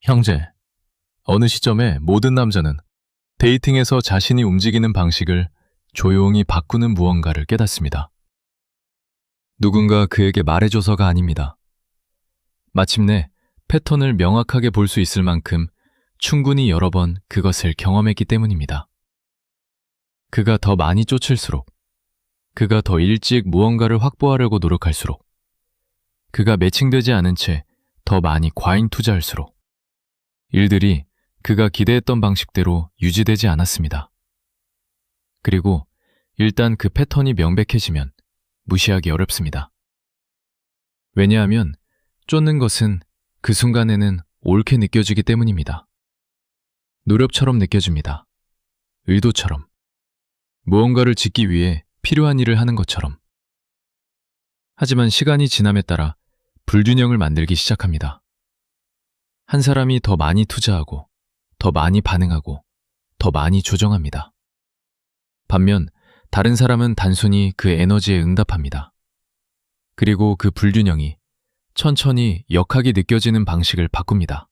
형제, 어느 시점에 모든 남자는 데이팅에서 자신이 움직이는 방식을 조용히 바꾸는 무언가를 깨닫습니다. 누군가 그에게 말해줘서가 아닙니다. 마침내 패턴을 명확하게 볼 수 있을 만큼 충분히 여러 번 그것을 경험했기 때문입니다. 그가 더 많이 쫓을수록, 그가 더 일찍 무언가를 확보하려고 노력할수록, 그가 매칭되지 않은 채 더 많이 과잉 투자할수록, 일들이 그가 기대했던 방식대로 유지되지 않았습니다. 그리고 일단 그 패턴이 명백해지면 무시하기 어렵습니다. 왜냐하면 쫓는 것은 그 순간에는 옳게 느껴지기 때문입니다. 노력처럼 느껴집니다. 의도처럼. 무언가를 짓기 위해 필요한 일을 하는 것처럼. 하지만 시간이 지남에 따라 불균형을 만들기 시작합니다. 한 사람이 더 많이 투자하고, 더 많이 반응하고, 더 많이 조정합니다. 반면 다른 사람은 단순히 그 에너지에 응답합니다. 그리고 그 불균형이 천천히 역하게 느껴지는 방식을 바꿉니다.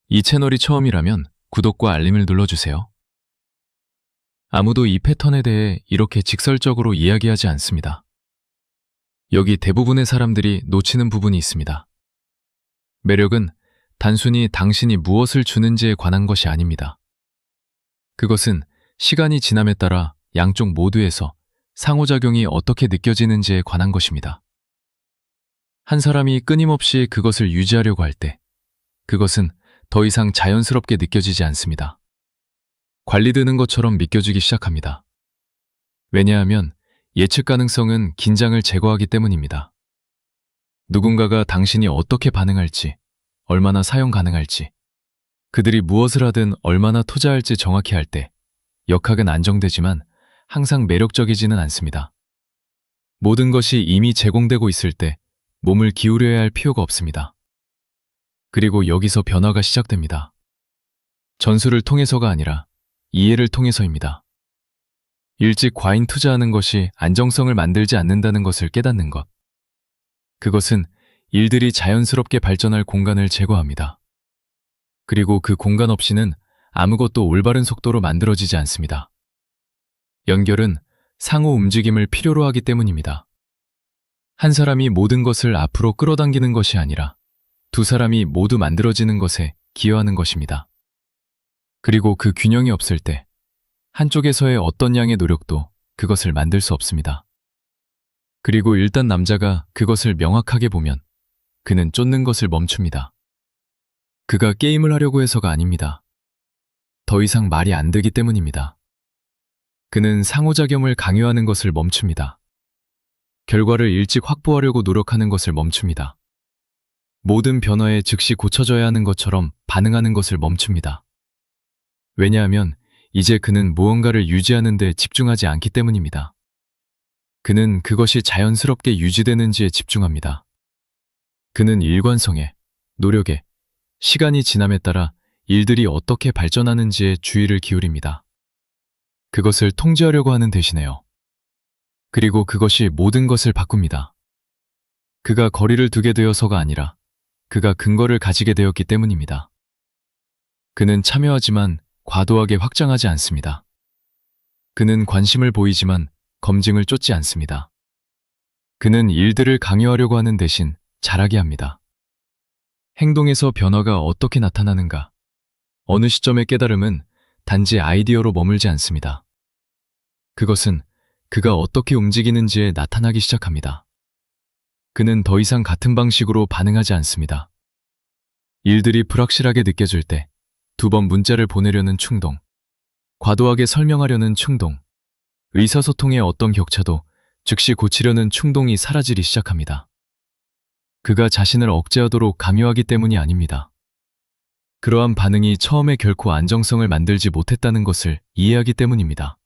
이 채널이 처음이라면 구독과 알림을 눌러주세요. 아무도 이 패턴에 대해 이렇게 직설적으로 이야기하지 않습니다. 여기 대부분의 사람들이 놓치는 부분이 있습니다. 매력은 단순히 당신이 무엇을 주는지에 관한 것이 아닙니다. 그것은 시간이 지남에 따라 양쪽 모두에서 상호작용이 어떻게 느껴지는지에 관한 것입니다. 한 사람이 끊임없이 그것을 유지하려고 할 때, 그것은 더 이상 자연스럽게 느껴지지 않습니다. 관리되는 것처럼 믿겨지기 시작합니다. 왜냐하면 예측 가능성은 긴장을 제거하기 때문입니다. 누군가가 당신이 어떻게 반응할지, 얼마나 사용 가능할지, 그들이 무엇을 하든 얼마나 투자할지 정확히 할 때, 역학은 안정되지만 항상 매력적이지는 않습니다. 모든 것이 이미 제공되고 있을 때 몸을 기울여야 할 필요가 없습니다. 그리고 여기서 변화가 시작됩니다. 전술을 통해서가 아니라 이해를 통해서입니다. 일찍 과잉 투자하는 것이 안정성을 만들지 않는다는 것을 깨닫는 것. 그것은 일들이 자연스럽게 발전할 공간을 제거합니다. 그리고 그 공간 없이는 아무것도 올바른 속도로 만들어지지 않습니다. 연결은 상호 움직임을 필요로 하기 때문입니다. 한 사람이 모든 것을 앞으로 끌어당기는 것이 아니라 두 사람이 모두 만들어지는 것에 기여하는 것입니다. 그리고 그 균형이 없을 때 한쪽에서의 어떤 양의 노력도 그것을 만들 수 없습니다. 그리고 일단 남자가 그것을 명확하게 보면 그는 쫓는 것을 멈춥니다. 그가 게임을 하려고 해서가 아닙니다. 더 이상 말이 안 되기 때문입니다. 그는 상호작용을 강요하는 것을 멈춥니다. 결과를 일찍 확보하려고 노력하는 것을 멈춥니다. 모든 변화에 즉시 고쳐져야 하는 것처럼 반응하는 것을 멈춥니다. 왜냐하면 이제 그는 무언가를 유지하는 데 집중하지 않기 때문입니다. 그는 그것이 자연스럽게 유지되는지에 집중합니다. 그는 일관성에, 노력에, 시간이 지남에 따라 일들이 어떻게 발전하는지에 주의를 기울입니다. 그것을 통제하려고 하는 대신에요. 그리고 그것이 모든 것을 바꿉니다. 그가 거리를 두게 되어서가 아니라 그가 근거를 가지게 되었기 때문입니다. 그는 참여하지만 과도하게 확장하지 않습니다. 그는 관심을 보이지만 검증을 쫓지 않습니다. 그는 일들을 강요하려고 하는 대신 잘하게 합니다. 행동에서 변화가 어떻게 나타나는가? 어느 시점의 깨달음은 단지 아이디어로 머물지 않습니다. 그것은 그가 어떻게 움직이는지에 나타나기 시작합니다. 그는 더 이상 같은 방식으로 반응하지 않습니다. 일들이 불확실하게 느껴질 때 2번 문자를 보내려는 충동, 과도하게 설명하려는 충동, 의사소통의 어떤 격차도 즉시 고치려는 충동이 사라지기 시작합니다. 그가 자신을 억제하도록 강요하기 때문이 아닙니다. 그러한 반응이 처음에 결코 안정성을 만들지 못했다는 것을 이해하기 때문입니다.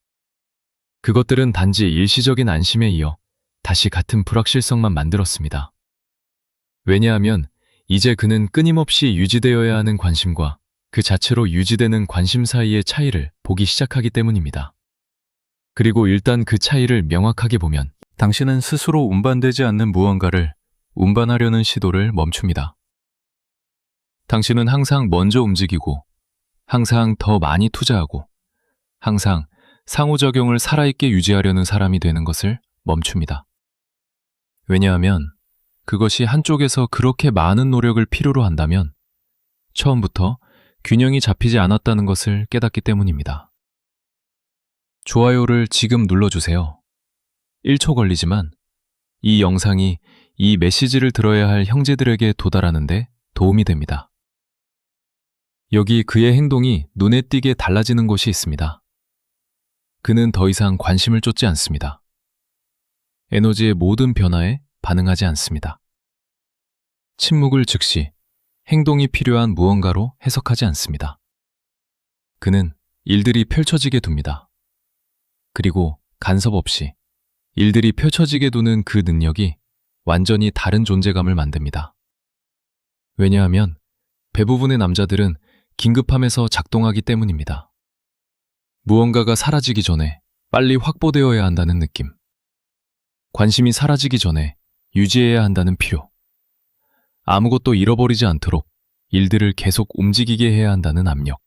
그것들은 단지 일시적인 안심에 이어 다시 같은 불확실성만 만들었습니다. 왜냐하면 이제 그는 끊임없이 유지되어야 하는 관심과 그 자체로 유지되는 관심 사이의 차이를 보기 시작하기 때문입니다. 그리고 일단 그 차이를 명확하게 보면 당신은 스스로 운반되지 않는 무언가를 운반하려는 시도를 멈춥니다. 당신은 항상 먼저 움직이고, 항상 더 많이 투자하고, 항상 상호작용을 살아있게 유지하려는 사람이 되는 것을 멈춥니다. 왜냐하면 그것이 한쪽에서 그렇게 많은 노력을 필요로 한다면 처음부터 균형이 잡히지 않았다는 것을 깨닫기 때문입니다. 좋아요를 지금 눌러주세요. 1초 걸리지만 이 영상이 이 메시지를 들어야 할 형제들에게 도달하는데 도움이 됩니다. 여기 그의 행동이 눈에 띄게 달라지는 것이 있습니다. 그는 더 이상 관심을 쫓지 않습니다. 에너지의 모든 변화에 반응하지 않습니다. 침묵을 즉시 행동이 필요한 무언가로 해석하지 않습니다. 그는 일들이 펼쳐지게 둡니다. 그리고 간섭 없이 일들이 펼쳐지게 두는 그 능력이 완전히 다른 존재감을 만듭니다. 왜냐하면 대부분의 남자들은 긴급함에서 작동하기 때문입니다. 무언가가 사라지기 전에 빨리 확보되어야 한다는 느낌. 관심이 사라지기 전에 유지해야 한다는 필요. 아무것도 잃어버리지 않도록 일들을 계속 움직이게 해야 한다는 압력.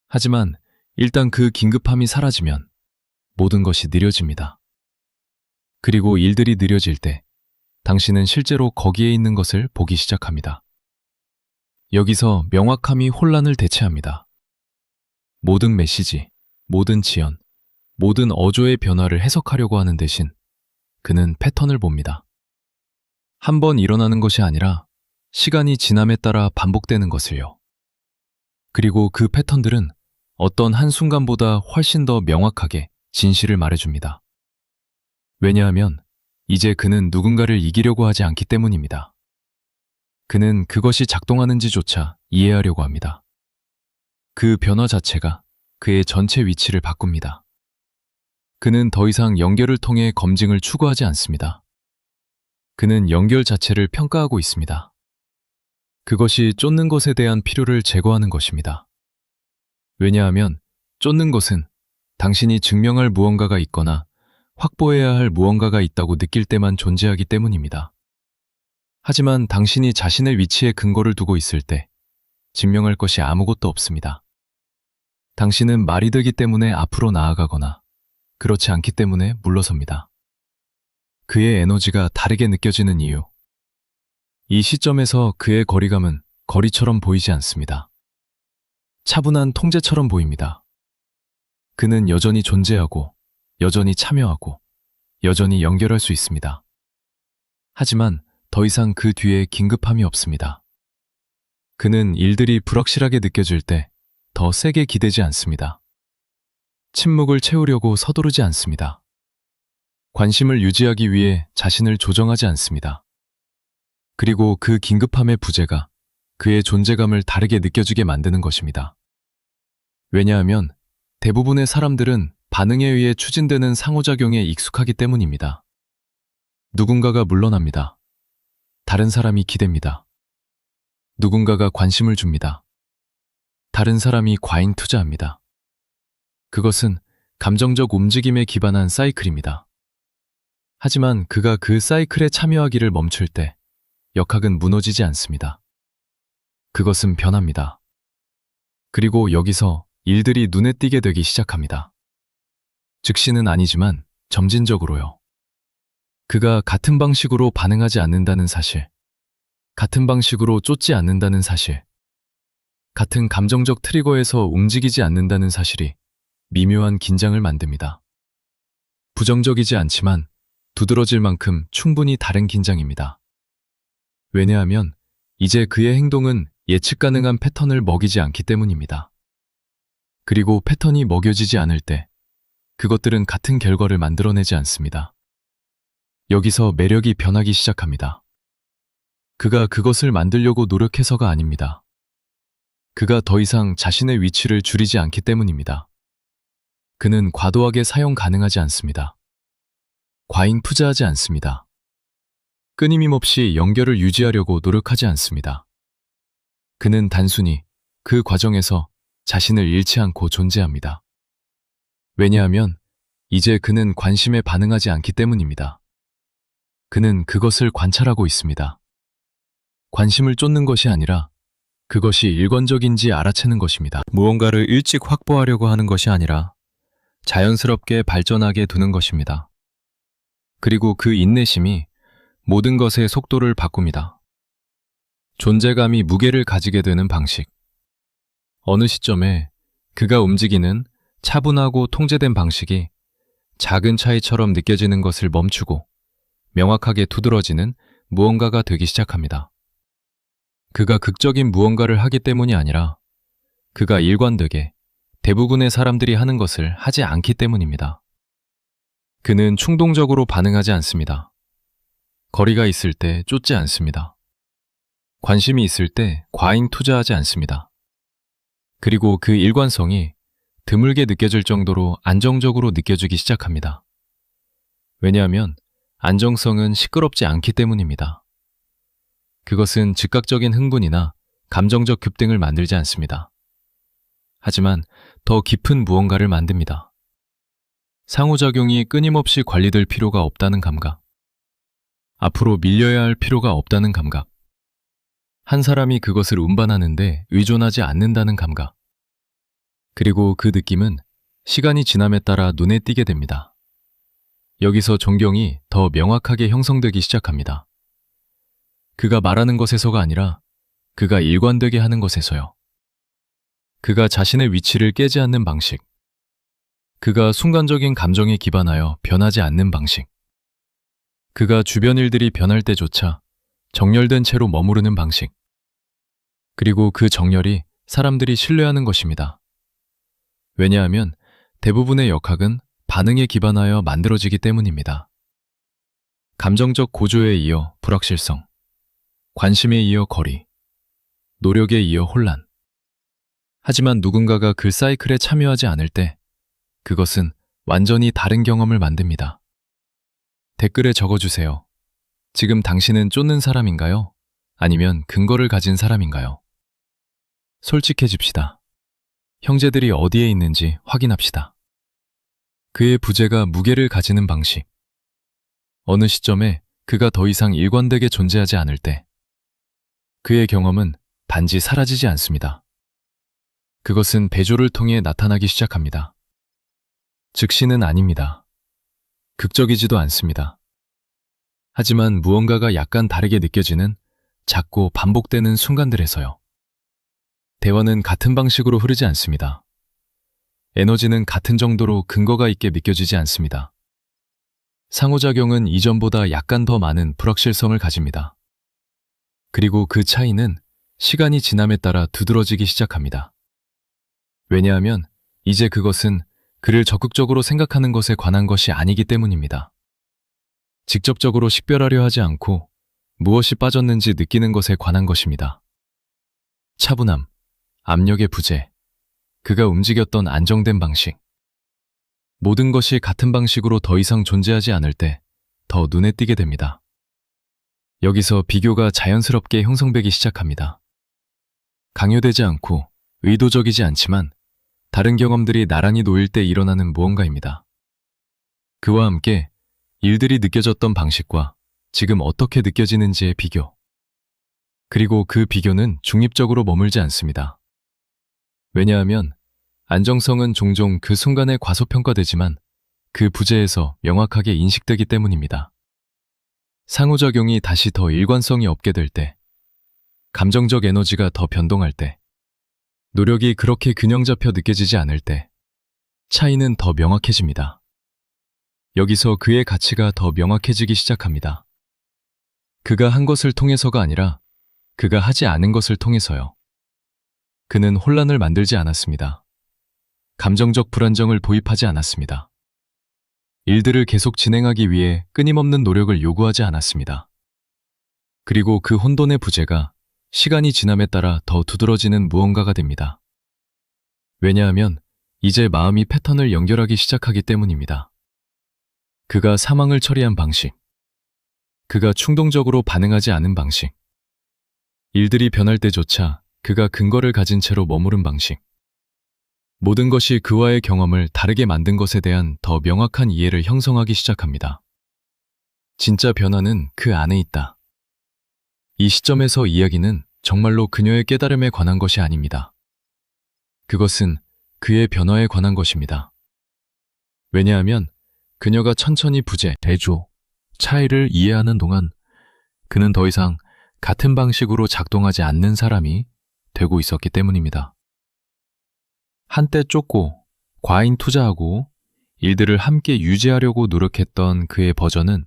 하지만 일단 그 긴급함이 사라지면 모든 것이 느려집니다. 그리고 일들이 느려질 때 당신은 실제로 거기에 있는 것을 보기 시작합니다. 여기서 명확함이 혼란을 대체합니다. 모든 메시지, 모든 지연, 모든 어조의 변화를 해석하려고 하는 대신 그는 패턴을 봅니다. 한 번 일어나는 것이 아니라 시간이 지남에 따라 반복되는 것을요. 그리고 그 패턴들은 어떤 한순간보다 훨씬 더 명확하게 진실을 말해줍니다. 왜냐하면 이제 그는 누군가를 이기려고 하지 않기 때문입니다. 그는 그것이 작동하는지조차 이해하려고 합니다. 그 변화 자체가 그의 전체 위치를 바꿉니다. 그는 더 이상 연결을 통해 검증을 추구하지 않습니다. 그는 연결 자체를 평가하고 있습니다. 그것이 쫓는 것에 대한 필요를 제거하는 것입니다. 왜냐하면 쫓는 것은 당신이 증명할 무언가가 있거나 확보해야 할 무언가가 있다고 느낄 때만 존재하기 때문입니다. 하지만 당신이 자신의 위치에 근거를 두고 있을 때 증명할 것이 아무것도 없습니다. 당신은 말이 되기 때문에 앞으로 나아가거나 그렇지 않기 때문에 물러섭니다. 그의 에너지가 다르게 느껴지는 이유. 이 시점에서 그의 거리감은 거리처럼 보이지 않습니다. 차분한 통제처럼 보입니다. 그는 여전히 존재하고, 여전히 참여하고, 여전히 연결할 수 있습니다. 하지만 더 이상 그 뒤에 긴급함이 없습니다. 그는 일들이 불확실하게 느껴질 때 더 세게 기대지 않습니다. 침묵을 채우려고 서두르지 않습니다. 관심을 유지하기 위해 자신을 조정하지 않습니다. 그리고 그 긴급함의 부재가 그의 존재감을 다르게 느껴지게 만드는 것입니다. 왜냐하면 대부분의 사람들은 반응에 의해 추진되는 상호작용에 익숙하기 때문입니다. 누군가가 물러납니다. 다른 사람이 기댑니다. 누군가가 관심을 줍니다. 다른 사람이 과잉 투자합니다. 그것은 감정적 움직임에 기반한 사이클입니다. 하지만 그가 그 사이클에 참여하기를 멈출 때 역학은 무너지지 않습니다. 그것은 변합니다. 그리고 여기서 일들이 눈에 띄게 되기 시작합니다. 즉시는 아니지만 점진적으로요. 그가 같은 방식으로 반응하지 않는다는 사실, 같은 방식으로 쫓지 않는다는 사실, 같은 감정적 트리거에서 움직이지 않는다는 사실이 미묘한 긴장을 만듭니다. 부정적이지 않지만 두드러질 만큼 충분히 다른 긴장입니다. 왜냐하면 이제 그의 행동은 예측 가능한 패턴을 먹이지 않기 때문입니다. 그리고 패턴이 먹여지지 않을 때 그것들은 같은 결과를 만들어내지 않습니다. 여기서 매력이 변하기 시작합니다. 그가 그것을 만들려고 노력해서가 아닙니다. 그가 더 이상 자신의 위치를 줄이지 않기 때문입니다. 그는 과도하게 사용 가능하지 않습니다. 과잉 투자하지 않습니다. 끊임임 없이 연결을 유지하려고 노력하지 않습니다. 그는 단순히 그 과정에서 자신을 잃지 않고 존재합니다. 왜냐하면 이제 그는 관심에 반응하지 않기 때문입니다. 그는 그것을 관찰하고 있습니다. 관심을 쫓는 것이 아니라 그것이 일관적인지 알아채는 것입니다. 무언가를 일찍 확보하려고 하는 것이 아니라 자연스럽게 발전하게 두는 것입니다. 그리고 그 인내심이 모든 것의 속도를 바꿉니다. 존재감이 무게를 가지게 되는 방식. 어느 시점에 그가 움직이는 차분하고 통제된 방식이 작은 차이처럼 느껴지는 것을 멈추고 명확하게 두드러지는 무언가가 되기 시작합니다. 그가 극적인 무언가를 하기 때문이 아니라 그가 일관되게 대부분의 사람들이 하는 것을 하지 않기 때문입니다. 그는 충동적으로 반응하지 않습니다. 거리가 있을 때 쫓지 않습니다. 관심이 있을 때 과잉 투자하지 않습니다. 그리고 그 일관성이 드물게 느껴질 정도로 안정적으로 느껴지기 시작합니다. 왜냐하면 안정성은 시끄럽지 않기 때문입니다. 그것은 즉각적인 흥분이나 감정적 급등을 만들지 않습니다. 하지만 더 깊은 무언가를 만듭니다. 상호작용이 끊임없이 관리될 필요가 없다는 감각. 앞으로 밀려야 할 필요가 없다는 감각. 한 사람이 그것을 운반하는데 의존하지 않는다는 감각. 그리고 그 느낌은 시간이 지남에 따라 눈에 띄게 됩니다. 여기서 존경이 더 명확하게 형성되기 시작합니다. 그가 말하는 것에서가 아니라 그가 일관되게 하는 것에서요. 그가 자신의 위치를 깨지 않는 방식. 그가 순간적인 감정에 기반하여 변하지 않는 방식. 그가 주변 일들이 변할 때조차 정렬된 채로 머무르는 방식. 그리고 그 정렬이 사람들이 신뢰하는 것입니다. 왜냐하면 대부분의 역학은 반응에 기반하여 만들어지기 때문입니다. 감정적 고조에 이어 불확실성, 관심에 이어 거리, 노력에 이어 혼란. 하지만 누군가가 그 사이클에 참여하지 않을 때 그것은 완전히 다른 경험을 만듭니다. 댓글에 적어주세요. 지금 당신은 쫓는 사람인가요? 아니면 근거를 가진 사람인가요? 솔직해집시다. 형제들이 어디에 있는지 확인합시다. 그의 부재가 무게를 가지는 방식. 어느 시점에 그가 더 이상 일관되게 존재하지 않을 때 그의 경험은 단지 사라지지 않습니다. 그것은 배조를 통해 나타나기 시작합니다. 즉시는 아닙니다. 극적이지도 않습니다. 하지만 무언가가 약간 다르게 느껴지는 작고 반복되는 순간들에서요. 대화는 같은 방식으로 흐르지 않습니다. 에너지는 같은 정도로 근거가 있게 느껴지지 않습니다. 상호작용은 이전보다 약간 더 많은 불확실성을 가집니다. 그리고 그 차이는 시간이 지남에 따라 두드러지기 시작합니다. 왜냐하면 이제 그것은 그를 적극적으로 생각하는 것에 관한 것이 아니기 때문입니다. 직접적으로 식별하려 하지 않고 무엇이 빠졌는지 느끼는 것에 관한 것입니다. 차분함, 압력의 부재, 그가 움직였던 안정된 방식. 모든 것이 같은 방식으로 더 이상 존재하지 않을 때 더 눈에 띄게 됩니다. 여기서 비교가 자연스럽게 형성되기 시작합니다. 강요되지 않고 의도적이지 않지만 다른 경험들이 나란히 놓일 때 일어나는 무언가입니다. 그와 함께 일들이 느껴졌던 방식과 지금 어떻게 느껴지는지의 비교. 그리고 그 비교는 중립적으로 머물지 않습니다. 왜냐하면 안정성은 종종 그 순간에 과소평가되지만 그 부재에서 명확하게 인식되기 때문입니다. 상호작용이 다시 더 일관성이 없게 될 때, 감정적 에너지가 더 변동할 때, 노력이 그렇게 균형 잡혀 느껴지지 않을 때 차이는 더 명확해집니다. 여기서 그의 가치가 더 명확해지기 시작합니다. 그가 한 것을 통해서가 아니라 그가 하지 않은 것을 통해서요. 그는 혼란을 만들지 않았습니다. 감정적 불안정을 도입하지 않았습니다. 일들을 계속 진행하기 위해 끊임없는 노력을 요구하지 않았습니다. 그리고 그 혼돈의 부재가 시간이 지남에 따라 더 두드러지는 무언가가 됩니다. 왜냐하면 이제 마음이 패턴을 연결하기 시작하기 때문입니다. 그가 상황을 처리한 방식, 그가 충동적으로 반응하지 않은 방식, 일들이 변할 때조차 그가 근거를 가진 채로 머무른 방식, 모든 것이 그와의 경험을 다르게 만든 것에 대한 더 명확한 이해를 형성하기 시작합니다. 진짜 변화는 그 안에 있다. 이 시점에서 이야기는 정말로 그녀의 깨달음에 관한 것이 아닙니다. 그것은 그의 변화에 관한 것입니다. 왜냐하면 그녀가 천천히 부재, 대조, 차이를 이해하는 동안 그는 더 이상 같은 방식으로 작동하지 않는 사람이 되고 있었기 때문입니다. 한때 쫓고 과잉 투자하고 일들을 함께 유지하려고 노력했던 그의 버전은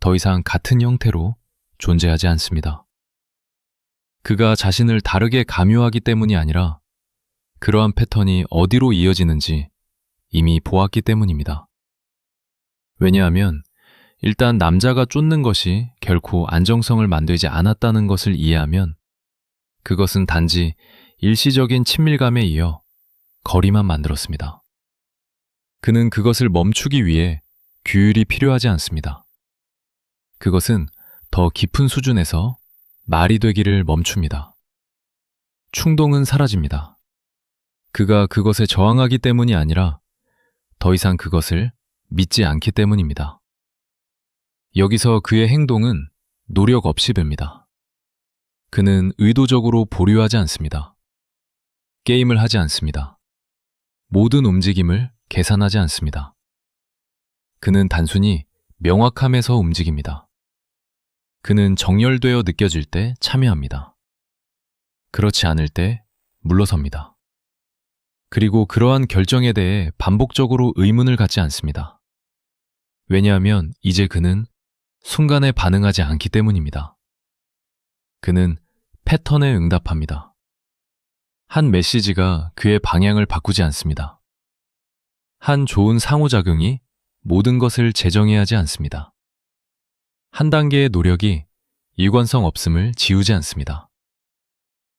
더 이상 같은 형태로 존재하지 않습니다. 그가 자신을 다르게 감유하기 때문이 아니라 그러한 패턴이 어디로 이어지는지 이미 보았기 때문입니다. 왜냐하면 일단 남자가 쫓는 것이 결코 안정성을 만들지 않았다는 것을 이해하면 그것은 단지 일시적인 친밀감에 이어 거리만 만들었습니다. 그는 그것을 멈추기 위해 규율이 필요하지 않습니다. 그것은 더 깊은 수준에서 말이 되기를 멈춥니다. 충동은 사라집니다. 그가 그것에 저항하기 때문이 아니라 더 이상 그것을 믿지 않기 때문입니다. 여기서 그의 행동은 노력 없이 됩니다. 그는 의도적으로 보류하지 않습니다. 게임을 하지 않습니다. 모든 움직임을 계산하지 않습니다. 그는 단순히 명확함에서 움직입니다. 그는 정열되어 느껴질 때 참여합니다. 그렇지 않을 때 물러섭니다. 그리고 그러한 결정에 대해 반복적으로 의문을 갖지 않습니다. 왜냐하면 이제 그는 순간에 반응하지 않기 때문입니다. 그는 패턴에 응답합니다. 한 메시지가 그의 방향을 바꾸지 않습니다. 한 좋은 상호작용이 모든 것을 재정해야 하지 않습니다. 한 단계의 노력이 일관성 없음을 지우지 않습니다.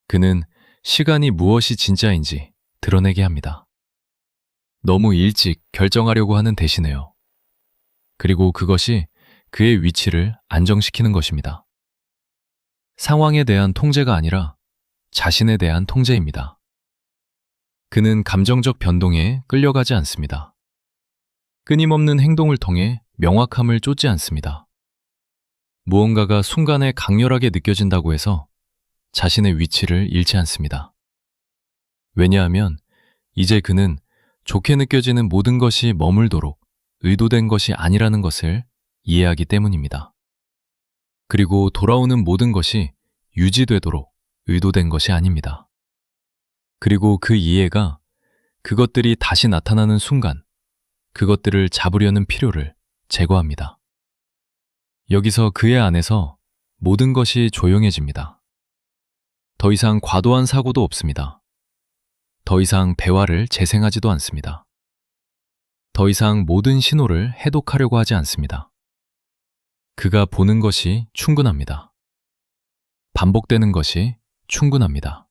그는 시간이 무엇이 진짜인지 드러내게 합니다. 너무 일찍 결정하려고 하는 대신에요. 그리고 그것이 그의 위치를 안정시키는 것입니다. 상황에 대한 통제가 아니라 자신에 대한 통제입니다. 그는 감정적 변동에 끌려가지 않습니다. 끊임없는 행동을 통해 명확함을 쫓지 않습니다. 무언가가 순간에 강렬하게 느껴진다고 해서 자신의 위치를 잃지 않습니다. 왜냐하면 이제 그는 좋게 느껴지는 모든 것이 머물도록 의도된 것이 아니라는 것을 이해하기 때문입니다. 그리고 돌아오는 모든 것이 유지되도록 의도된 것이 아닙니다. 그리고 그 이해가 그것들이 다시 나타나는 순간 그것들을 잡으려는 필요를 제거합니다. 여기서 그의 안에서 모든 것이 조용해집니다. 더 이상 과도한 사고도 없습니다. 더 이상 대화를 재생하지도 않습니다. 더 이상 모든 신호를 해독하려고 하지 않습니다. 그가 보는 것이 충분합니다. 반복되는 것이 충분합니다.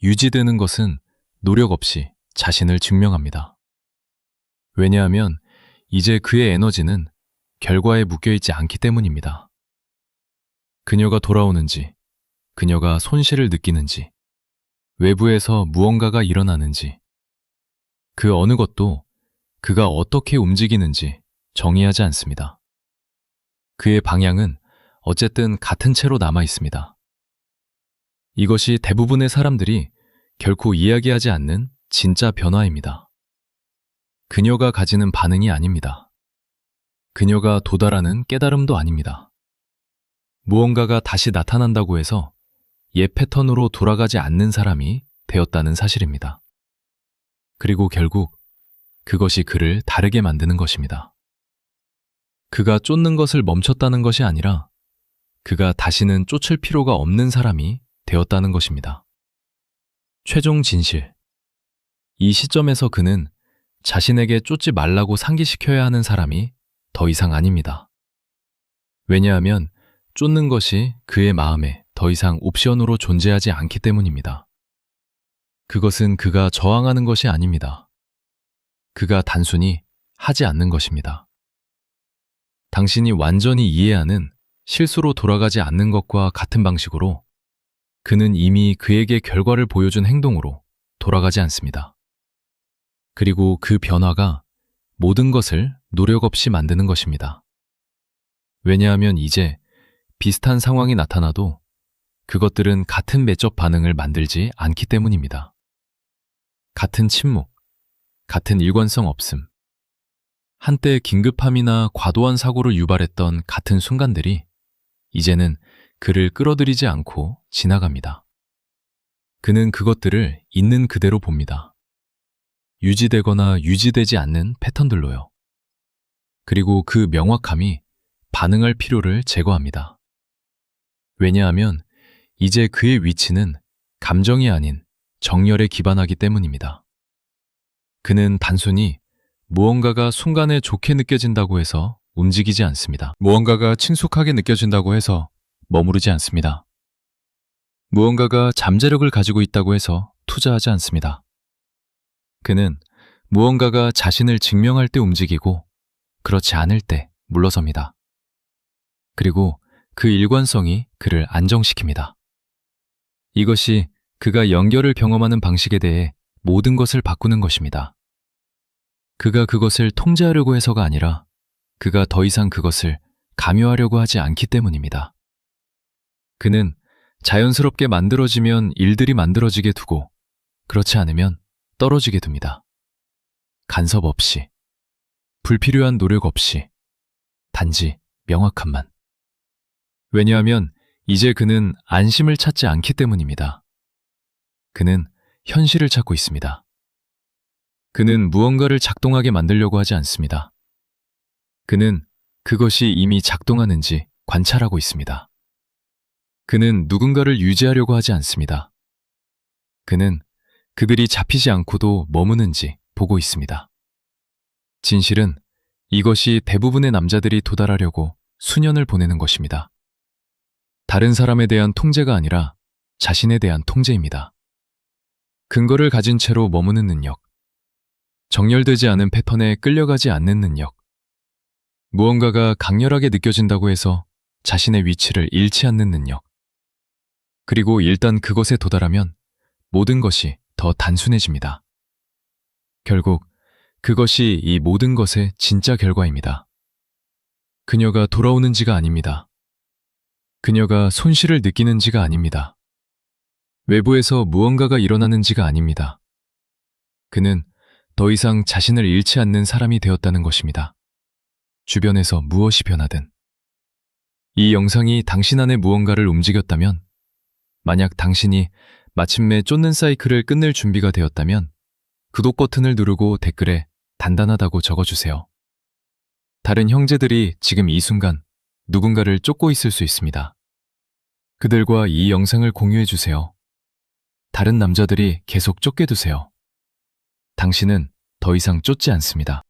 유지되는 것은 노력 없이 자신을 증명합니다. 왜냐하면 이제 그의 에너지는 결과에 묶여있지 않기 때문입니다. 그녀가 돌아오는지, 그녀가 손실을 느끼는지, 외부에서 무언가가 일어나는지, 그 어느 것도 그가 어떻게 움직이는지 정의하지 않습니다. 그의 방향은 어쨌든 같은 채로 남아 있습니다. 이것이 대부분의 사람들이 결코 이야기하지 않는 진짜 변화입니다. 그녀가 가지는 반응이 아닙니다. 그녀가 도달하는 깨달음도 아닙니다. 무언가가 다시 나타난다고 해서 옛 패턴으로 돌아가지 않는 사람이 되었다는 사실입니다. 그리고 결국 그것이 그를 다르게 만드는 것입니다. 그가 쫓는 것을 멈췄다는 것이 아니라 그가 다시는 쫓을 필요가 없는 사람이 되었다는 것입니다. 최종 진실. 이 시점에서 그는 자신에게 쫓지 말라고 상기시켜야 하는 사람이 더 이상 아닙니다. 왜냐하면 쫓는 것이 그의 마음에 더 이상 옵션으로 존재하지 않기 때문입니다. 그것은 그가 저항하는 것이 아닙니다. 그가 단순히 하지 않는 것입니다. 당신이 완전히 이해하는 실수로 돌아가지 않는 것과 같은 방식으로 그는 이미 그에게 결과를 보여준 행동으로 돌아가지 않습니다. 그리고 그 변화가 모든 것을 노력 없이 만드는 것입니다. 왜냐하면 이제 비슷한 상황이 나타나도 그것들은 같은 매적 반응을 만들지 않기 때문입니다. 같은 침묵, 같은 일관성 없음. 한때 긴급함이나 과도한 사고를 유발했던 같은 순간들이 이제는 그를 끌어들이지 않고 지나갑니다. 그는 그것들을 있는 그대로 봅니다. 유지되거나 유지되지 않는 패턴들로요. 그리고 그 명확함이 반응할 필요를 제거합니다. 왜냐하면 이제 그의 위치는 감정이 아닌 정열에 기반하기 때문입니다. 그는 단순히 무언가가 순간에 좋게 느껴진다고 해서 움직이지 않습니다. 무언가가 친숙하게 느껴진다고 해서 머무르지 않습니다. 무언가가 잠재력을 가지고 있다고 해서 투자하지 않습니다. 그는 무언가가 자신을 증명할 때 움직이고 그렇지 않을 때 물러섭니다. 그리고 그 일관성이 그를 안정시킵니다. 이것이 그가 연결을 경험하는 방식에 대해 모든 것을 바꾸는 것입니다. 그가 그것을 통제하려고 해서가 아니라 그가 더 이상 그것을 강요하려고 하지 않기 때문입니다. 그는 자연스럽게 만들어지면 일들이 만들어지게 두고 그렇지 않으면 떨어지게 둡니다. 간섭 없이, 불필요한 노력 없이, 단지 명확함만. 왜냐하면 이제 그는 안심을 찾지 않기 때문입니다. 그는 현실을 찾고 있습니다. 그는 무언가를 작동하게 만들려고 하지 않습니다. 그는 그것이 이미 작동하는지 관찰하고 있습니다. 그는 누군가를 유지하려고 하지 않습니다. 그는 그들이 잡히지 않고도 머무는지 보고 있습니다. 진실은 이것이 대부분의 남자들이 도달하려고 수년을 보내는 것입니다. 다른 사람에 대한 통제가 아니라 자신에 대한 통제입니다. 근거를 가진 채로 머무는 능력, 정렬되지 않은 패턴에 끌려가지 않는 능력, 무언가가 강렬하게 느껴진다고 해서 자신의 위치를 잃지 않는 능력, 그리고 일단 그것에 도달하면 모든 것이 더 단순해집니다. 결국 그것이 이 모든 것의 진짜 결과입니다. 그녀가 돌아오는지가 아닙니다. 그녀가 손실을 느끼는지가 아닙니다. 외부에서 무언가가 일어나는지가 아닙니다. 그는 더 이상 자신을 잃지 않는 사람이 되었다는 것입니다. 주변에서 무엇이 변하든. 이 영상이 당신 안에 무언가를 움직였다면, 만약 당신이 마침내 쫓는 사이클을 끝낼 준비가 되었다면 구독 버튼을 누르고 댓글에 단단하다고 적어주세요. 다른 형제들이 지금 이 순간 누군가를 쫓고 있을 수 있습니다. 그들과 이 영상을 공유해주세요. 다른 남자들이 계속 쫓게 두세요. 당신은 더 이상 쫓지 않습니다.